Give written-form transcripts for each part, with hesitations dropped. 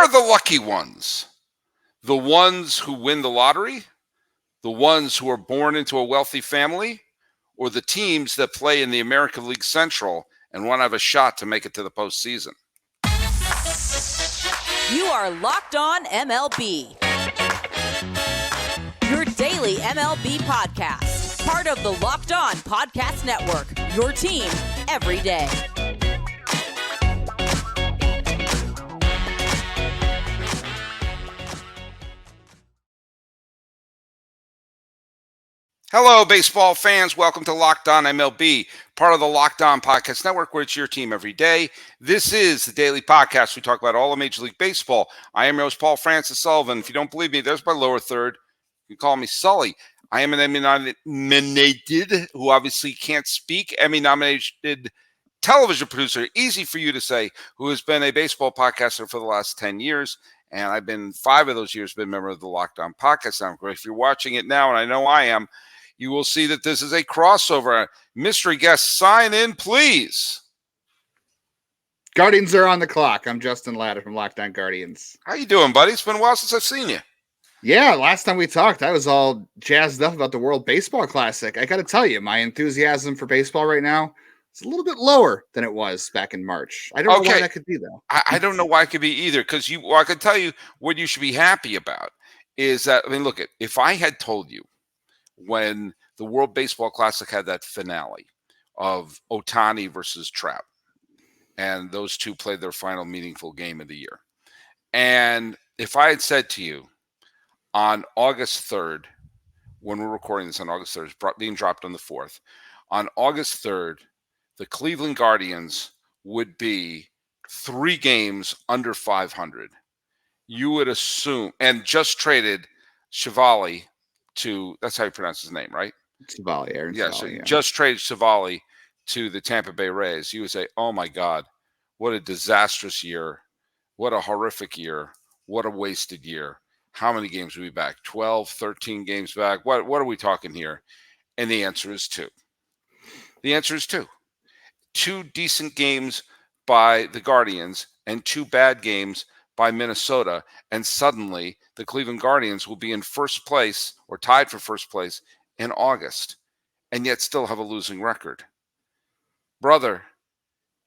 are the lucky ones? The ones who win the lottery? The ones who are born into a wealthy family? Or the teams that play in the American League Central and want to have a shot to make it to the postseason? You are Locked On MLB. Your daily MLB podcast. Part of the Locked On Podcast Network. Your team every day. Hello, baseball fans. Welcome to Locked On MLB, part of the Locked On Podcast Network, where it's your team every day. This is the daily podcast. We talk about all of Major League Baseball. I am your host, Paul Francis Sullivan. If you don't believe me, there's my lower third. You can call me Sully. I am an Emmy-nominated, who obviously can't speak, Emmy-nominated television producer, easy for you to say, who has been a baseball podcaster for the last 10 years. And I've been 5 of those years been a member of the Locked On Podcast Network. If you're watching it now, and I know I am, you will see that this is a crossover. Mystery guest, sign in, please. Guardians are on the clock. I'm Justin Lada from Locked On Guardians. How you doing, buddy? It's been a while since I've seen you. Yeah, last time we talked, I was all jazzed up about the World Baseball Classic. I got to tell you, my enthusiasm for baseball right now is a little bit lower than it was back in March. I don't know why that could be, though. I don't know why it could be either, because I can tell you what you should be happy about is that, look, if I had told you when the World Baseball Classic had that finale of Ohtani versus Trout, and those two played their final meaningful game of the year. And if I had said to you on August 3rd, when we're recording this on August 3rd, it's being dropped on the 4th, on August 3rd, the Cleveland Guardians would be 3 games under 500. You would assume, and just traded Chevali to, that's how you pronounce his name, right? Chevali, Aaron yeah, Chevali, so you just traded Chevali to the Tampa Bay Rays. You would say, oh my God, what a disastrous year. What a horrific year. What a wasted year. How many games will be back? 12, 13 games back? What are we talking here? And the answer is 2. The answer is 2. 2 decent games by the Guardians and 2 bad games by Minnesota, and suddenly the Cleveland Guardians will be in first place or tied for first place in August, and yet still have a losing record. Brother,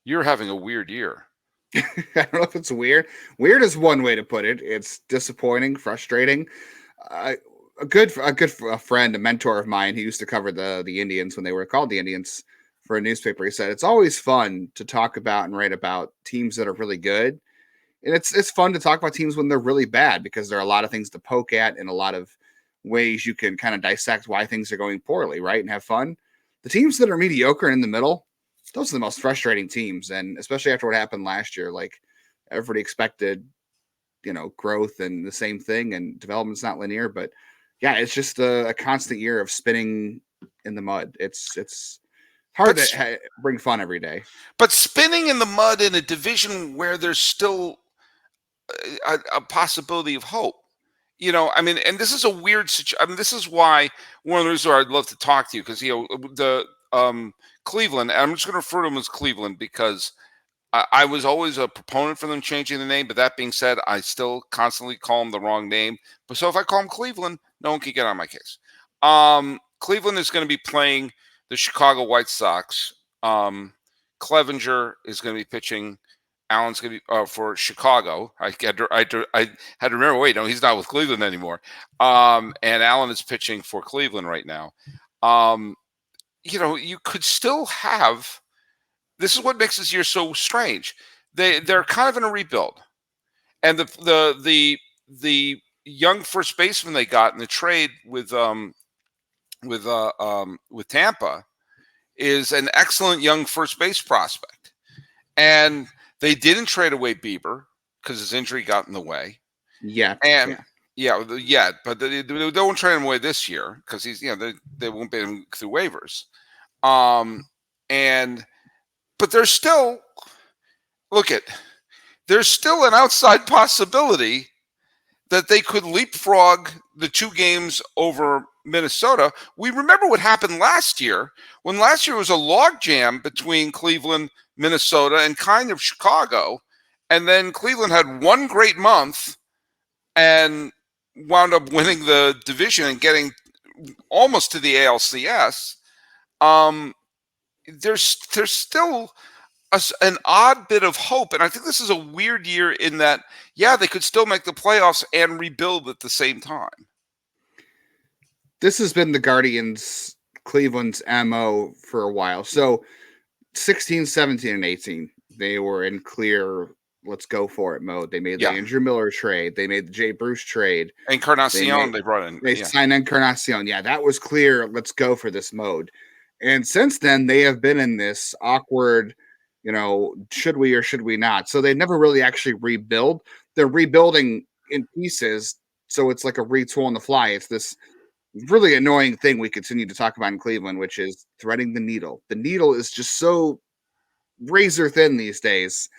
you're having a weird year. I don't know if it's weird. Weird is one way to put it. It's disappointing, frustrating. A friend, a mentor of mine, who used to cover the Indians when they were called the Indians for a newspaper, he said it's always fun to talk about and write about teams that are really good. And it's fun to talk about teams when they're really bad, because there are a lot of things to poke at and a lot of ways you can kind of dissect why things are going poorly, right? And have fun. The teams that are mediocre and in the middle, those are the most frustrating teams. And especially after what happened last year, like everybody expected, growth and the same thing, and development's not linear. But yeah, it's just a constant year of spinning in the mud. It's hard to bring fun every day. But spinning in the mud in a division where there's still a possibility of hope. And this is a weird situation. This is why one of the reasons I'd love to talk to you, because, the Cleveland, and I'm just going to refer to them as Cleveland because I was always a proponent for them changing the name. But that being said, I still constantly call them the wrong name. But so if I call them Cleveland, no one can get on my case. Cleveland is going to be playing the Chicago White Sox. Clevenger is going to be pitching. Allen's going to be for Chicago. I had to remember, wait, no, he's not with Cleveland anymore. And Allen is pitching for Cleveland right now. You could still have, this is what makes this year so strange. They're kind of in a rebuild. And the young first baseman they got in the trade with Tampa is an excellent young first base prospect. And they didn't trade away Bieber because his injury got in the way. Yeah. But they won't trade him away this year because he's, they won't pay him through waivers. But there's still, there's still an outside possibility that they could leapfrog the 2 games over Minnesota. We remember what happened last year, when last year was a logjam between Cleveland, Minnesota, and kind of Chicago. And then Cleveland had one great month and wound up winning the division and getting almost to the ALCS. There's still an odd bit of hope, and I think this is a weird year in that, yeah, they could still make the playoffs and rebuild at the same time. This has been the Guardians Cleveland's MO for a while. So 16, 17, and 18, they were in clear let's go for it mode. They made the Andrew Miller trade. They made the Jay Bruce trade. Encarnacion, they brought in. They signed Encarnacion. Yeah, that was clear. Let's go for this mode. And since then, they have been in this awkward, should we or should we not? So they never really actually rebuild. They're rebuilding in pieces. So it's like a retool on the fly. It's this really annoying thing we continue to talk about in Cleveland, which is threading the needle. The needle is just so razor thin these days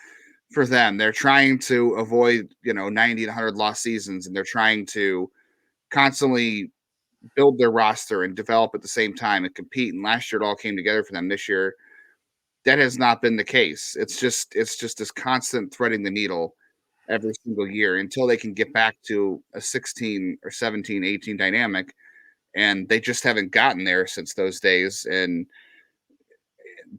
for them. They're trying to avoid, 90 to 100 lost seasons, and they're trying to constantly build their roster and develop at the same time and compete. And last year it all came together for them. This year, that has not been the case. It's just this constant threading the needle every single year until they can get back to a 16 or 17, 18 dynamic. And they just haven't gotten there since those days. And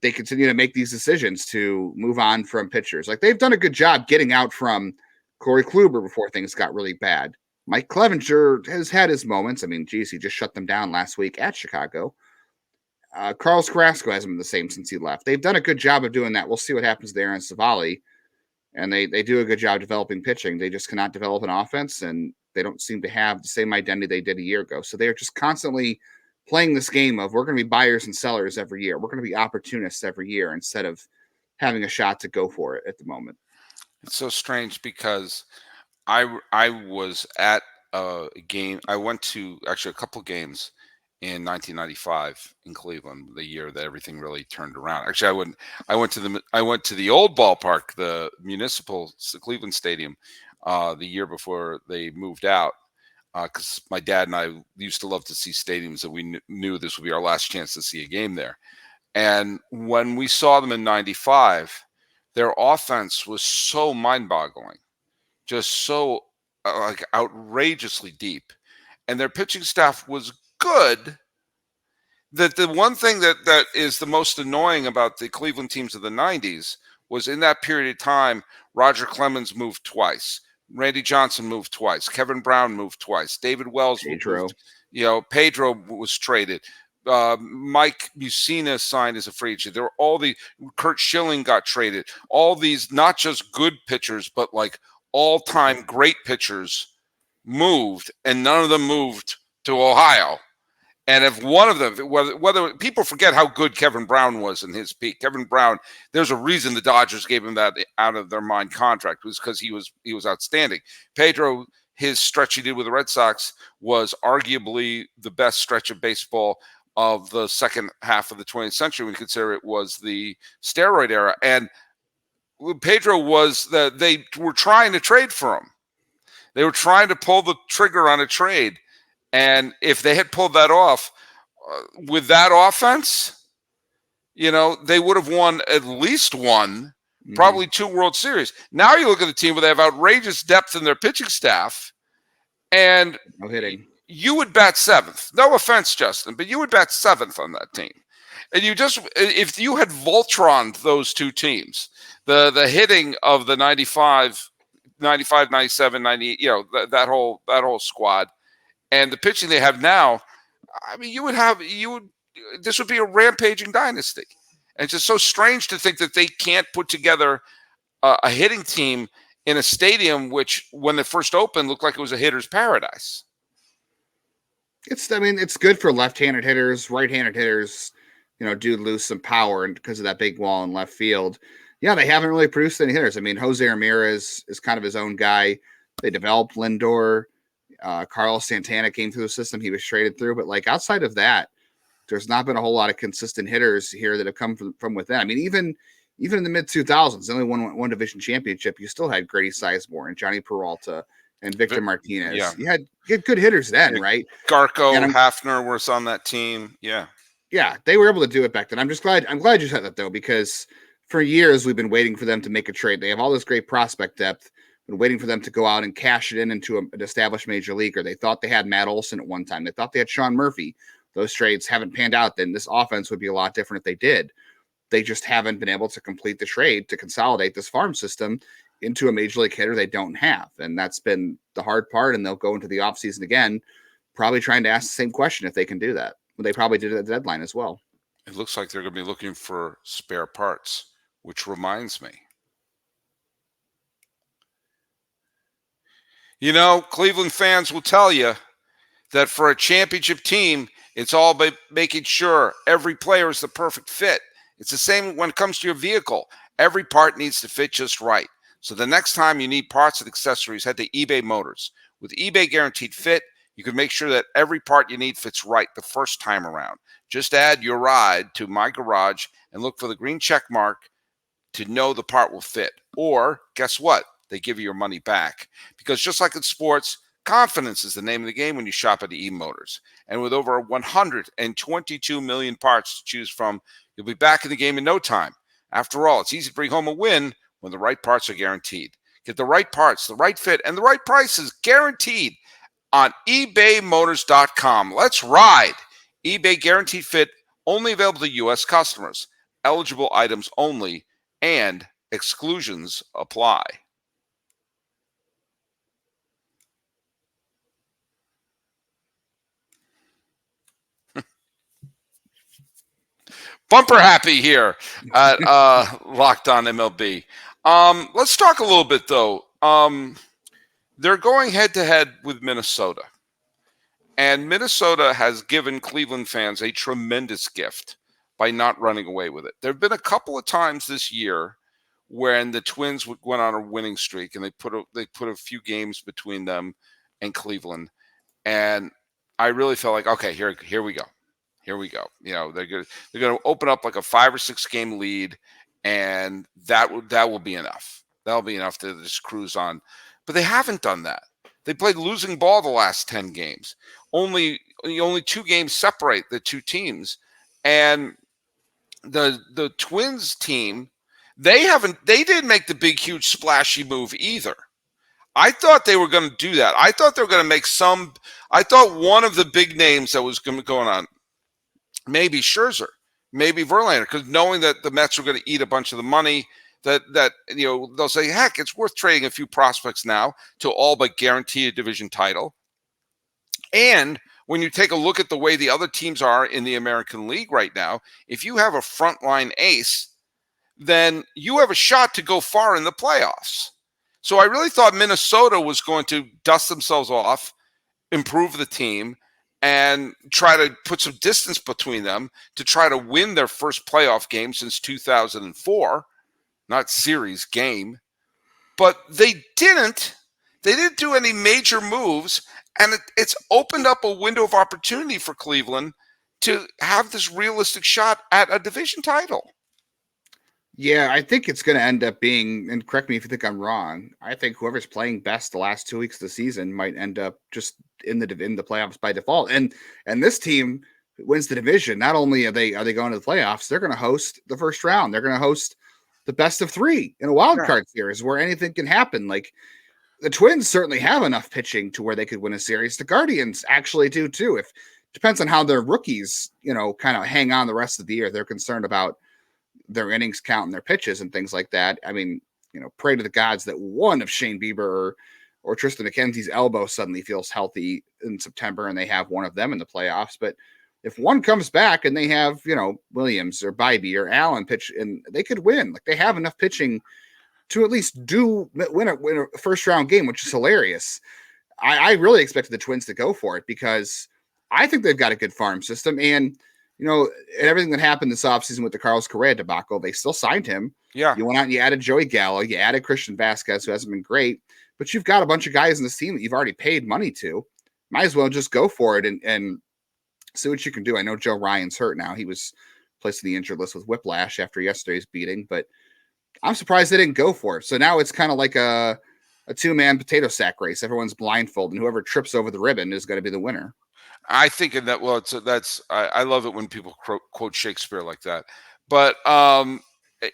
they continue to make these decisions to move on from pitchers. Like, they've done a good job getting out from Corey Kluber before things got really bad. Mike Clevenger has had his moments. I mean, geez, he just shut them down last week at Chicago. Carlos Carrasco hasn't been the same since he left. They've done a good job of doing that. We'll see what happens there in Savali. And they do a good job developing pitching. They just cannot develop an offense, and they don't seem to have the same identity they did a year ago. So they're just constantly playing this game of, we're going to be buyers and sellers every year. We're going to be opportunists every year instead of having a shot to go for it at the moment. It's so strange because I was at a game. I went to actually a couple games in 1995 in Cleveland, the year that everything really turned around. Actually, I went to the old ballpark, the municipal Cleveland Stadium, the year before they moved out, because my dad and I used to love to see stadiums that we knew this would be our last chance to see a game there. And when we saw them in 95, their offense was so mind-boggling, just so like outrageously deep, and their pitching staff was good. That the one thing that is the most annoying about the Cleveland teams of the 90s was, in that period of time, Roger Clemens moved twice. Randy Johnson moved twice. Kevin Brown moved twice. David Wells moved. Pedro was traded. Mike Mussina signed as a free agent. There were all the Kurt Schilling got traded. All these not just good pitchers, but like all-time great pitchers moved, and none of them moved to Ohio. And if one of them, whether people forget how good Kevin Brown was in his peak, Kevin Brown, there's a reason the Dodgers gave him that out of their mind contract. It was because he was outstanding. Pedro, his stretch he did with the Red Sox was arguably the best stretch of baseball of the second half of the 20th century. We consider it was the steroid era. And Pedro they were trying to trade for him. They were trying to pull the trigger on a trade. And if they had pulled that off with that offense, they would have won at least one, probably two World Series. Now you look at the team where they have outrageous depth in their pitching staff, and no hitting. You would bat seventh. No offense, Justin, but you would bat seventh on that team. And if you had Voltroned those two teams, the hitting of the 95, 97, 98, that whole squad, and the pitching they have now, I mean, this would be a rampaging dynasty. And it's just so strange to think that they can't put together a hitting team in a stadium which, when it first opened, looked like it was a hitter's paradise. It's good for left-handed hitters. Right-handed hitters, do lose some power because of that big wall in left field. Yeah, they haven't really produced any hitters. I mean, Jose Ramirez is kind of his own guy. They developed Lindor. Carlos Santana came through the system. He was traded through. But like, outside of that, there's not been a whole lot of consistent hitters here that have come from within. I mean, even in the mid-2000s, they only won one division championship. You still had Grady Sizemore and Johnny Peralta and Victor Martinez. Yeah. You had good hitters then, right? Garco, Hafner was on that team. Yeah. Yeah, they were able to do it back then. I'm glad you said that, though, because for years we've been waiting for them to make a trade. They have all this great prospect depth. Been waiting for them to go out and cash it in into an established major leaguer. They thought they had Matt Olson at one time. They thought they had Sean Murphy. Those trades haven't panned out. Then this offense would be a lot different if they did. They just haven't been able to complete the trade to consolidate this farm system into a major league hitter they don't have. And that's been the hard part. And they'll go into the offseason again, probably trying to ask the same question if they can do that. They probably did it at the deadline as well. It looks like they're going to be looking for spare parts, which reminds me. Cleveland fans will tell you that for a championship team, it's all about making sure every player is the perfect fit. It's the same when it comes to your vehicle. Every part needs to fit just right. So the next time you need parts and accessories, head to eBay Motors. With eBay Guaranteed Fit, you can make sure that every part you need fits right the first time around. Just add your ride to My Garage and look for the green check mark to know the part will fit. Or, guess what? They give you your money back. Because just like in sports, confidence is the name of the game when you shop at eMotors. And with over 122 million parts to choose from, you'll be back in the game in no time. After all, it's easy to bring home a win when the right parts are guaranteed. Get the right parts, the right fit, and the right prices guaranteed on ebaymotors.com. Let's ride. eBay Guaranteed Fit, only available to U.S. customers. Eligible items only, and exclusions apply. Bumper happy here at Locked On MLB. Let's talk a little bit, though. They're going head-to-head with Minnesota. And Minnesota has given Cleveland fans a tremendous gift by not running away with it. There have been a couple of times this year when the Twins went on a winning streak, and they put a few games between them and Cleveland. And I really felt like, okay, here we go. Here we go. They're going to open up like a 5 or 6 game lead, and that will be enough. That'll be enough to just cruise on. But they haven't done that. They played losing ball the last 10 games. Only 2 games separate the two teams, and the Twins team, they didn't make the big huge splashy move either. I thought they were going to do that. I thought they were going to make I thought one of the big names that was going on, maybe Scherzer, maybe Verlander, because knowing that the Mets were going to eat a bunch of the money, that they'll say, heck, it's worth trading a few prospects now to all but guarantee a division title. And when you take a look at the way the other teams are in the American League right now, if you have a frontline ace, then you have a shot to go far in the playoffs. So I really thought Minnesota was going to dust themselves off, improve the team, and try to put some distance between them to try to win their first playoff game since 2004, not series game. But they didn't. They didn't do any major moves, and it's opened up a window of opportunity for Cleveland to have this realistic shot at a division title. Yeah, I think it's going to end up being, and correct me if you think I'm wrong, I think whoever's playing best the last 2 weeks of the season might end up just in the playoffs by default. And this team wins the division. Not only are they going to the playoffs, they're going to host the first round. They're going to host the best of 3 in a wild card series where anything can happen. Like, the Twins certainly have enough pitching to where they could win a series. The Guardians actually do too. If depends on how their rookies, kind of hang on the rest of the year. They're concerned about their innings count and their pitches and things like that. I mean, pray to the gods that one of Shane Bieber or Tristan McKenzie's elbow suddenly feels healthy in September and they have one of them in the playoffs. But if one comes back and they have, Williams or Bybee or Allen pitch, and they could win, like they have enough pitching to at least win a first round game, which is hilarious. I really expected the Twins to go for it because I think they've got a good farm system. And, everything that happened this offseason with the Carlos Correa debacle, they still signed him. Yeah. You went out and you added Joey Gallo, you added Christian Vasquez, who hasn't been great, but you've got a bunch of guys in this team that you've already paid money to. Might as well just go for it and see what you can do. I know Joe Ryan's hurt now. He was placed in the injured list with whiplash after yesterday's beating, but I'm surprised they didn't go for it. So now it's kind of like a 2-man potato sack race. Everyone's blindfolded, and whoever trips over the ribbon is going to be the winner. I think in that, I love it when people quote Shakespeare like that. But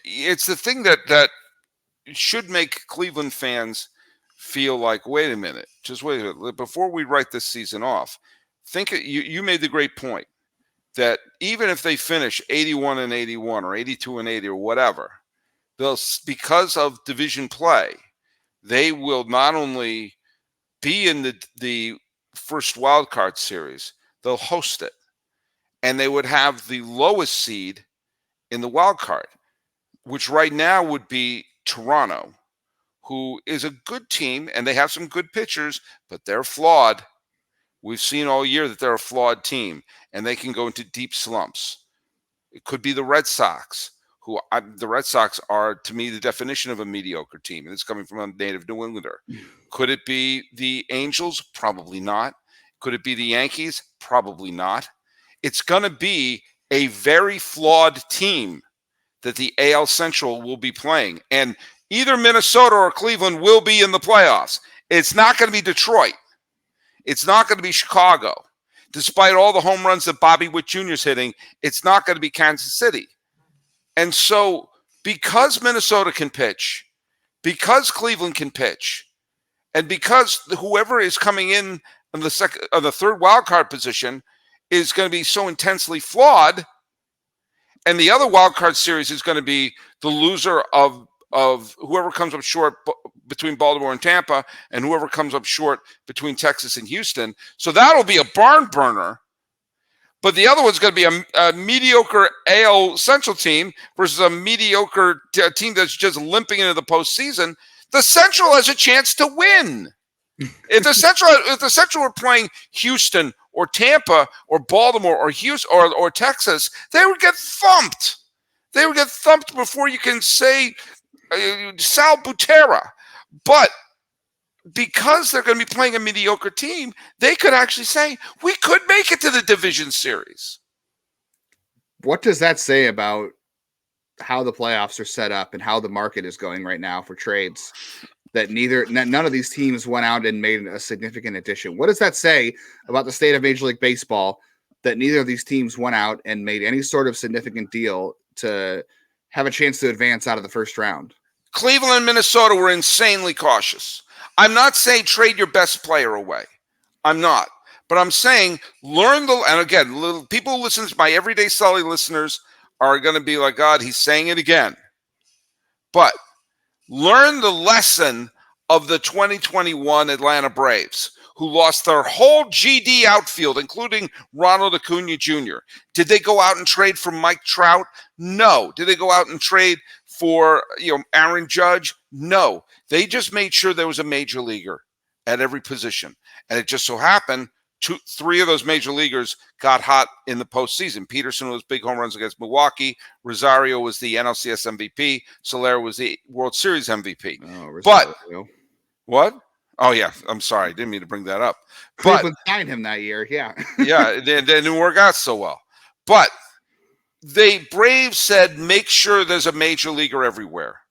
it's the thing that should make Cleveland fans feel like, wait a minute, just wait a minute. Before we write this season off, you made the great point that even if they finish 81-81 or 82-80 or whatever, because of division play, they will not only be in the first wild card series, they'll host it, and they would have the lowest seed in the wild card, which right now would be Toronto, who is a good team, and they have some good pitchers, but they're flawed. We've seen all year that they're a flawed team, and they can go into deep slumps. It could be the Red Sox, the Red Sox are, to me, the definition of a mediocre team, and it's coming from a native New Englander. Could it be the Angels? Probably not. Could it be the Yankees? Probably not. It's going to be a very flawed team that the AL Central will be playing, and either Minnesota or Cleveland will be in the playoffs. It's not going to be Detroit. It's not going to be Chicago. Despite all the home runs that Bobby Witt Jr. is hitting, it's not going to be Kansas City. And so because Minnesota can pitch, because Cleveland can pitch, and because whoever is coming in the third wild card position is going to be so intensely flawed, and the other wild card series is going to be the loser of whoever comes up short between Baltimore and Tampa, and whoever comes up short between Texas and Houston. So that'll be a barn burner. But the other one's going to be a mediocre AL Central team versus a mediocre team that's just limping into the postseason. The Central has a chance to win. If the Central were playing Houston or Tampa or Baltimore or Houston or Texas, they would get thumped. They would get thumped before you can say Sal Butera. But because they're going to be playing a mediocre team, they could actually say, we could make it to the division series. What does that say about how the playoffs are set up and how the market is going right now for trades? That none of these teams went out and made a significant addition. What does that say about the state of Major League Baseball that neither of these teams went out and made any sort of significant deal to have a chance to advance out of the first round? Cleveland and Minnesota were insanely cautious. I'm not saying trade your best player away. I'm not. But I'm saying and again, people who listen to my Everyday Sully listeners are going to be like, God, he's saying it again. But learn the lesson of the 2021 Atlanta Braves, who lost their whole GD outfield, including Ronald Acuna Jr. Did they go out and trade for Mike Trout? No. Did they go out and trade for Aaron Judge? No. They just made sure there was a major leaguer at every position. And it just so happened three of those major leaguers got hot in the postseason. Peterson was big home runs against Milwaukee. Rosario was the NLCS MVP. Soler was the World Series MVP. Oh, Rosario. But what? Oh, yeah. I'm sorry. I didn't mean to bring that up. Cleveland signed him that year. Yeah. Yeah. It didn't work out so well. But Braves said, make sure there's a major leaguer everywhere.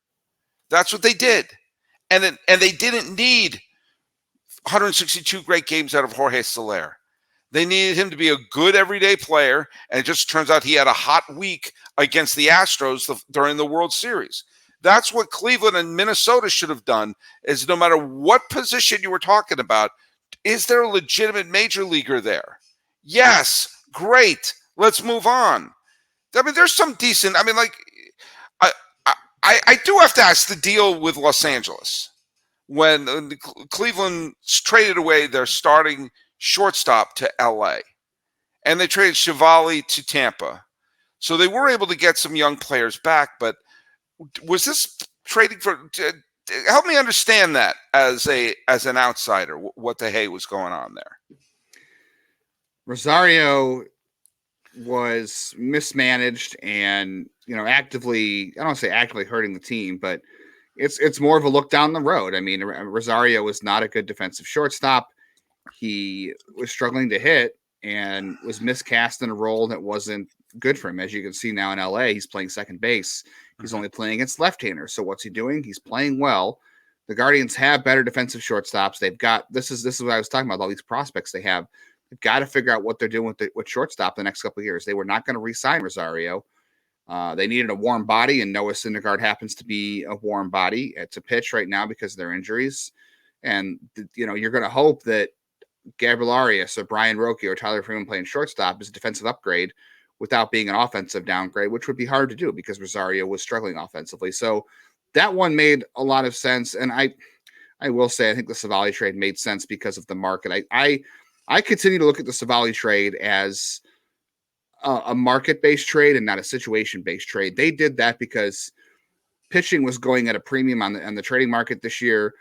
That's what they did. And they didn't need 162 great games out of Jorge Soler. They needed him to be a good everyday player, and it just turns out he had a hot week against the Astros during the World Series. That's what Cleveland and Minnesota should have done, is no matter what position you were talking about, is there a legitimate major leaguer there? Yes, great. Let's move on. I mean, there's some decent, I do have to ask the deal with Los Angeles. When Cleveland traded away their starting shortstop to LA, and they traded Chevali to Tampa. So they were able to get some young players back, but was this trading for help me understand that as an outsider, what the hey was going on there? Rosario was mismanaged and, actively, I don't want to say actively hurting the team, but it's more of a look down the road. I mean, Rosario was not a good defensive shortstop. He was struggling to hit and was miscast in a role that wasn't good for him. As you can see now in LA, he's playing second base. He's only playing against left-handers. So what's he doing? He's playing well. The Guardians have better defensive shortstops. They've got, this is what I was talking about, all these prospects they have. They've got to figure out what they're doing with shortstop the next couple of years. They were not going to re-sign Rosario. They needed a warm body, and Noah Syndergaard happens to be a warm body to pitch right now because of their injuries. And, you're going to hope that Gabriel Arias or Brian Roque or Tyler Freeman playing shortstop is a defensive upgrade without being an offensive downgrade, which would be hard to do because Rosario was struggling offensively. So that one made a lot of sense. And I will say, I think the Savali trade made sense because of the market. I continue to look at the Savali trade as a market-based trade and not a situation-based trade. They did that because pitching was going at a premium on the trading market this year.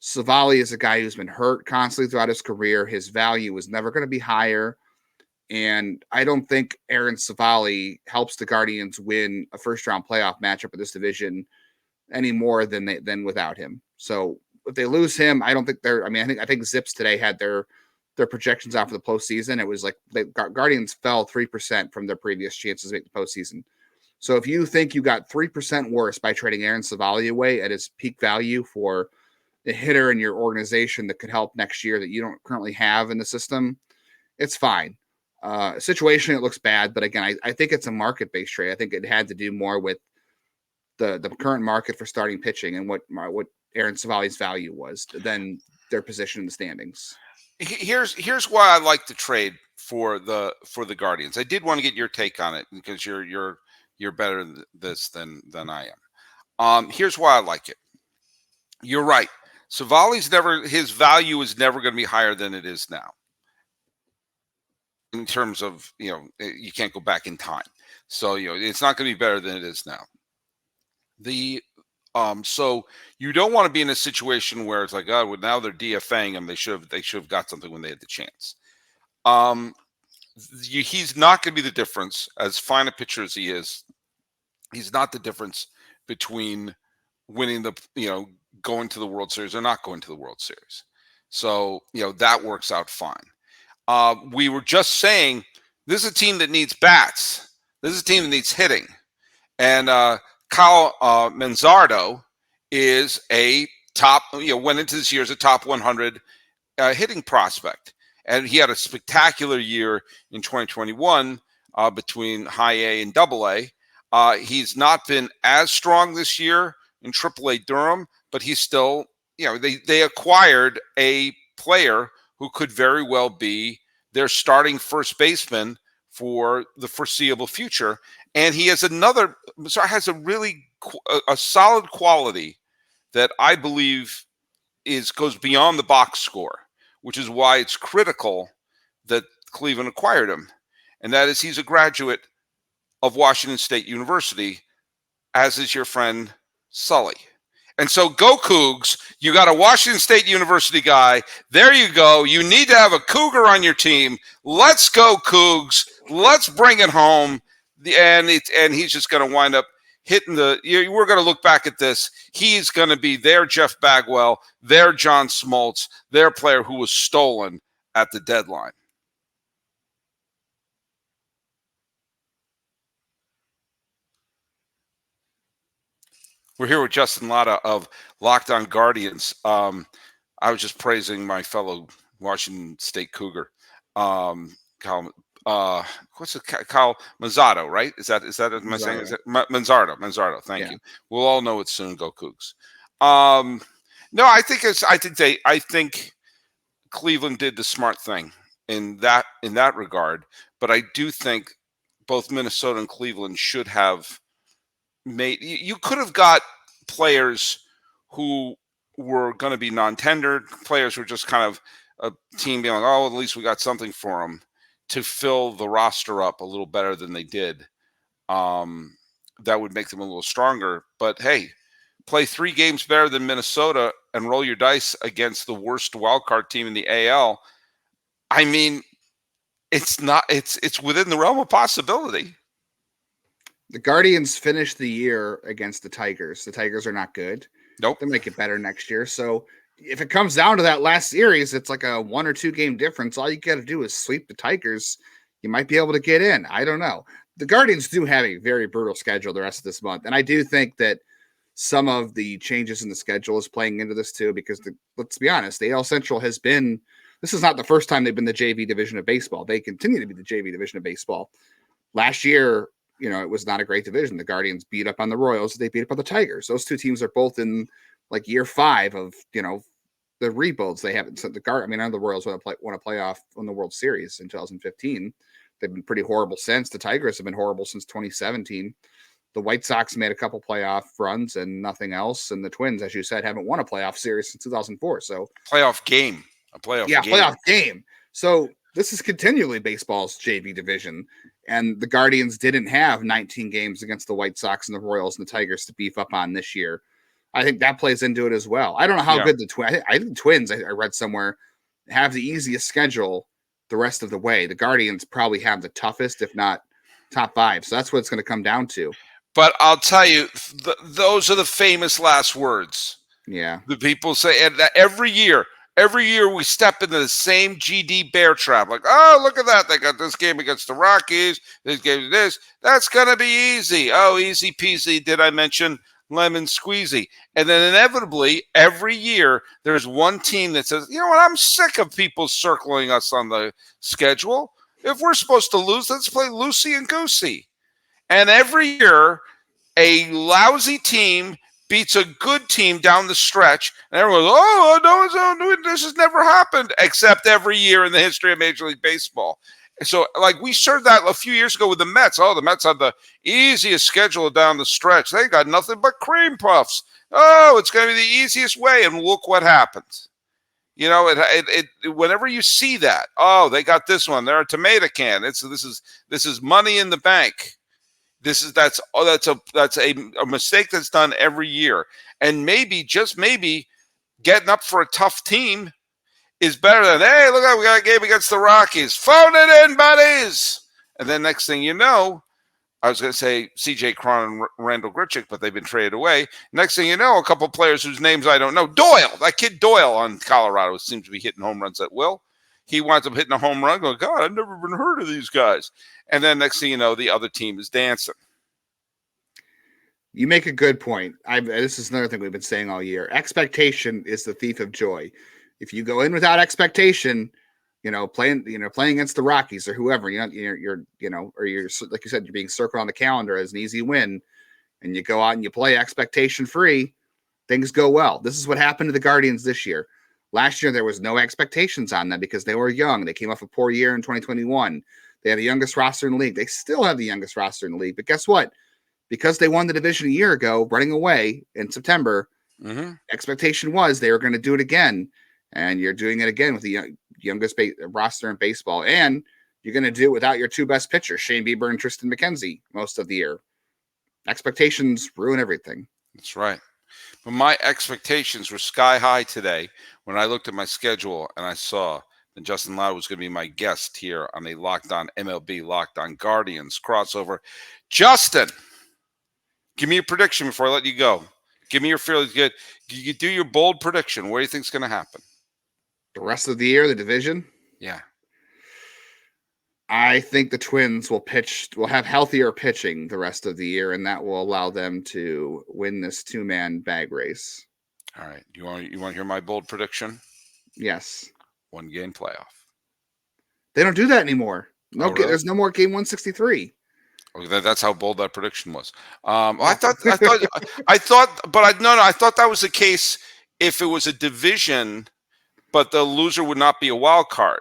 Savali is a guy who's been hurt constantly throughout his career. His value was never going to be higher. And I don't think Aaron Savali helps the Guardians win a first-round playoff matchup in this division any more than without him. So if they lose him, I don't think they're. I mean, I think Zips today had their projections out for the postseason. It was like the Guardians fell 3% from their previous chances to make the postseason. So if you think you got 3% worse by trading Aaron Savali away at his peak value for a hitter in your organization that could help next year that you don't currently have in the system, it's fine. Situation, it looks bad, but again, I think it's a market-based trade. I think it had to do more with the current market for starting pitching and what Aaron Savali's value was than their position in the standings. Here's why I like the trade for the Guardians. I did want to get your take on it because you're better at this than I am. Here's why I like it. You're right. His value is never going to be higher than it is now. In terms of, you can't go back in time. So, it's not going to be better than it is now. So you don't want to be in a situation where it's like, oh, well, now they're DFAing him. They should have got something when they had the chance. He's not going to be the difference, as fine a pitcher as he is. He's not the difference between winning going to the World Series or not going to the World Series. So, that works out fine. We were just saying this is a team that needs bats. This is a team that needs hitting. And Kyle Manzardo is a top, went into this year as a top 100 hitting prospect. And he had a spectacular year in 2021 between high A and double A. He's not been as strong this year in triple A Durham, but he's still, they acquired a player who could very well be their starting first baseman for the foreseeable future. And he has has a solid quality that I believe goes beyond the box score, which is why it's critical that Cleveland acquired him. And that is, he's a graduate of Washington State University, as is your friend Sully. And so go Cougs. You got a Washington State University guy. There you go. You need to have a Cougar on your team. Let's go Cougs. Let's bring it home. And he's just going to wind up hitting we're going to look back at this. He's going to be their Jeff Bagwell, their John Smoltz, their player who was stolen at the deadline. We're here with Justin Lada of Locked On Guardians. I was just praising my fellow Washington State Cougar, Kyle Manzardo, right? Is that am I saying? Is it Manzardo? Thank you. We'll all know it soon. Go Cougs. No, I think Cleveland did the smart thing in that regard. But I do think both Minnesota and Cleveland should have made. You could have got players who were going to be non-tendered. Players were just kind of a team being like, oh, at least we got something for them, to fill the roster up a little better than they did. That would make them a little stronger. But hey, play 3 games better than Minnesota and roll your dice against the worst wildcard team in the AL. I mean, it's within the realm of possibility. The Guardians finished the year against the Tigers. The Tigers are not good. Nope. They might get better next year. So if it comes down to that last series, it's like a 1 or 2 game difference. All you got to do is sweep the Tigers. You might be able to get in. I don't know. The Guardians do have a very brutal schedule the rest of this month. And I do think that some of the changes in the schedule is playing into this too, because let's be honest, the AL Central has been, this is not the first time they've been the JV division of baseball. They continue to be the JV division of baseball. Last year, it was not a great division. The Guardians beat up on the Royals. They beat up on the Tigers. Those two teams are both in like year 5 of, the rebuilds. They haven't sent I know the Royals won a playoff on the World Series in 2015. They've been pretty horrible since. The Tigers have been horrible since 2017. The White Sox made a couple playoff runs and nothing else. And the Twins, as you said, haven't won a playoff series since 2004. So playoff game, a playoff yeah, game. playoff game. So this is continually baseball's JV division. And the Guardians didn't have 19 games against the White Sox and the Royals and the Tigers to beef up on this year. I think that plays into it as well. I don't know how good the Twins. I think the Twins, I read somewhere, have the easiest schedule the rest of the way. The Guardians probably have the toughest, if not top 5. So that's what it's going to come down to. But I'll tell you, those are the famous last words. Yeah. The people say, and every year we step into the same GD bear trap. Like, oh, look at that. They got this game against the Rockies. This game, this. That's going to be easy. Oh, easy peasy. Did I mention lemon squeezy? And then inevitably, every year, there's one team that says, you know what, I'm sick of people circling us on the schedule. If we're supposed to lose, let's play loosey and goosey. And every year, a lousy team beats a good team down the stretch, and everyone goes, oh, no, this has never happened, except every year in the history of Major League Baseball. So, like, we served that a few years ago with the Mets. Oh, the Mets had the easiest schedule down the stretch. They got nothing but cream puffs. Oh, it's going to be the easiest way, and look what happens. Whenever you see that, oh, they got this one. They're a tomato can. This is money in the bank. That's a mistake that's done every year. And maybe, just maybe, getting up for a tough team is better than, hey, look out, we got a game against the Rockies. Phone it in, buddies. And then next thing you know, I was going to say C.J. Cron and Randall Grichuk, but they've been traded away. Next thing you know, a couple players whose names I don't know. Doyle, that kid Doyle on Colorado seems to be hitting home runs at will. He winds up hitting a home run going, God, I've never been heard of these guys. And then next thing you know, the other team is dancing. You make a good point. This is another thing we've been saying all year. Expectation is the thief of joy. If you go in without expectation, playing against the Rockies or whoever, you're like you said, you're being circled on the calendar as an easy win, and you go out and you play expectation free, things go well. This is what happened to the Guardians this year. Last year, there was no expectations on them because they were young. They came off a poor year in 2021. They had the youngest roster in the league. They still have the youngest roster in the league. But guess what? Because they won the division a year ago, running away in September, expectation was they were going to do it again. And you're doing it again with the youngest roster in baseball. And you're going to do it without your two best pitchers, Shane Bieber and Tristan McKenzie, most of the year. Expectations ruin everything. That's right. But my expectations were sky high today when I looked at my schedule and I saw that Justin Lada was going to be my guest here on a Locked On MLB, Locked On Guardians crossover. Justin, give me a prediction before I let you go. Give me your feelings. Good. You do your bold prediction. What do you think is going to happen? The rest of the year, the division? Yeah. I think the Twins will have healthier pitching the rest of the year, and that will allow them to win this 2-man bag race. All right. You want to hear my bold prediction? Yes. 1-game playoff. They don't do that anymore. No, really? There's no more game 163. Okay, that's how bold that prediction was. I thought that was the case if it was a division, but the loser would not be a wild card.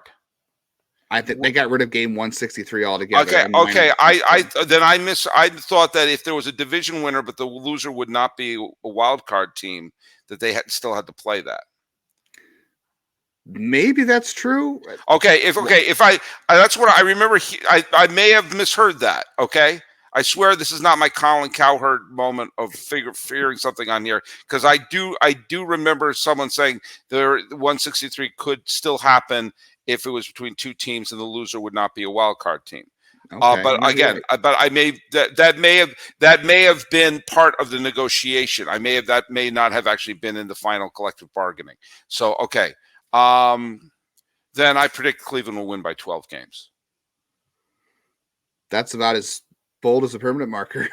I think they got rid of game 163 altogether. Okay. I thought that if there was a division winner, but the loser would not be a wild card team, that they still had to play that. Maybe that's true. If that's what I remember. I may have misheard that. Okay. I swear this is not my Colin Cowherd moment of figuring something on here, because I do remember someone saying the 163 could still happen if it was between two teams and the loser would not be a wild card team. Okay, but again, that may have been part of the negotiation. That may not have actually been in the final collective bargaining. So okay. Then I predict Cleveland will win by 12 games. That's about as bold as a permanent marker.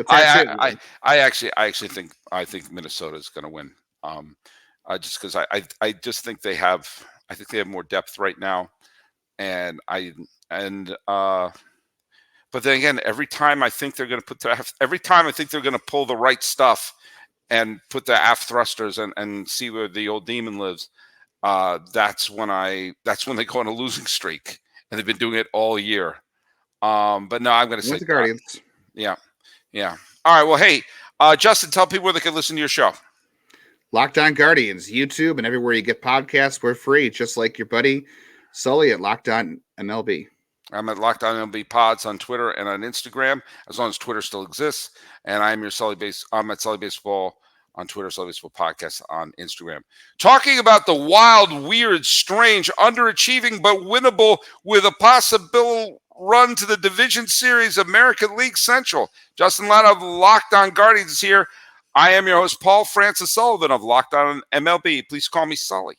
I actually think Minnesota is going to win. Just because I just think they have more depth right now, but But then again, every time I think they're going to pull the right stuff and put the aft thrusters and see where the old demon lives, that's when they go on a losing streak, and they've been doing it all year. But no, I'm going to say With the Guardians. Yeah. All right. Well, hey, Justin, tell people where they can listen to your show. Locked On Guardians, YouTube, and everywhere you get podcasts. We're free, just like your buddy Sully at Locked On MLB. I'm at Locked On MLB Pods on Twitter and on Instagram, as long as Twitter still exists. And I'm at Sully Baseball on Twitter, Sully Baseball Podcast on Instagram. Talking about the wild, weird, strange, underachieving, but winnable with a possible run to the Division Series American League Central. Justin Lada of Locked On Guardians is here. I am your host, Paul Francis Sullivan of Locked On MLB. Please call me Sully.